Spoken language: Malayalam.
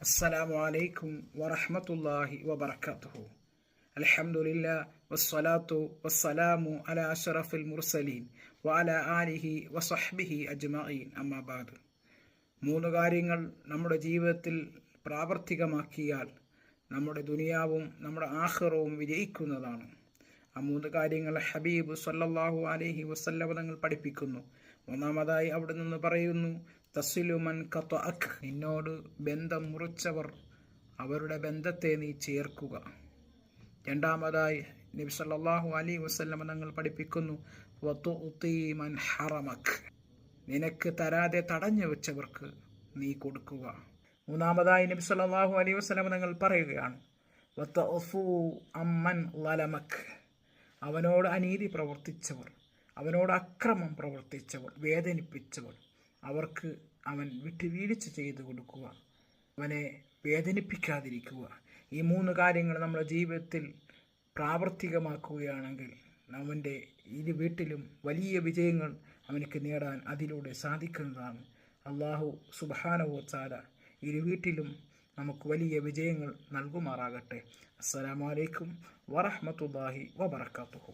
അസ്സലാമു അലൈക്കും വറഹ്മത്തുള്ളാഹി വബറകാതുഹു. അൽഹംദുലില്ലാ വസ്സലാത്തു വസ്സലാമു അലാ അഷ്റഫിൽ മുർസലീൻ വഅലാ ആലിഹി വസഹ്ബിഹി അജ്മഈൻ. അമ്മാ ബഅദ്. 3 കാര്യങ്ങൾ നമ്മുടെ ജീവിതത്തിൽ പ്രാവർത്തികമാക്കിയാൽ നമ്മുടെ ദുനിയാവും നമ്മുടെ ആഖിറവും വിജയിക്കുന്നതാണ്. ആ 3 കാര്യങ്ങൾ ഹബീബ് സല്ലല്ലാഹു അലൈഹി വസല്ലം തങ്ങൾ പഠിപ്പിക്കുന്നു. ഒന്നാമതായി അവിടെ നിന്ന് പറയുന്നു, തസിലുമൻ ഖതഅക്, നിന്നോട് ബന്ധം മുറിച്ചവർ അവരുടെ ബന്ധത്തെ നീ ചേർക്കുക. രണ്ടാമതായി നബി സല്ലല്ലാഹു അലൈഹി വസല്ലം തങ്ങൾ പഠിപ്പിക്കുന്നു, വതുഅതി മൻ ഹറമക്, നിനക്ക് തരാതെ തടഞ്ഞു വെച്ചവർക്ക് നീ കൊടുക്കുക. മൂന്നാമതായി നബി സല്ലല്ലാഹു അലൈഹി വസല്ലം തങ്ങൾ പറയുകയാണ്, വതഅഫു അമ്മൻ ലലമക്, അവനോട് അനീതി പ്രവർത്തിച്ചവർ, അവനോട് അക്രമം പ്രവർത്തിച്ചവർ, വേദനിപ്പിച്ചവർ, അവർക്ക് അവൻ വിട്ടുവീഴ്ച ചെയ്തു കൊടുക്കുക, അവനെ വേദനിപ്പിക്കാതിരിക്കുക. ഈ 3 കാര്യങ്ങൾ നമ്മുടെ ജീവിതത്തിൽ പ്രാവർത്തികമാക്കുകയാണെങ്കിൽ അവൻ്റെ ഇരു വീട്ടിലും വലിയ വിജയങ്ങൾ അവനക്ക് നേടാൻ അതിലൂടെ സാധിക്കുന്നതാണ്. അല്ലാഹു സുബ്ഹാനഹു വ തആല ഇരു വീട്ടിലും നമുക്ക് വലിയ വിജയങ്ങൾ നൽകുമാറാകട്ടെ. അസ്സലാമു അലൈക്കും വറഹ്മത്തുള്ളാഹി വബറകാതുഹു.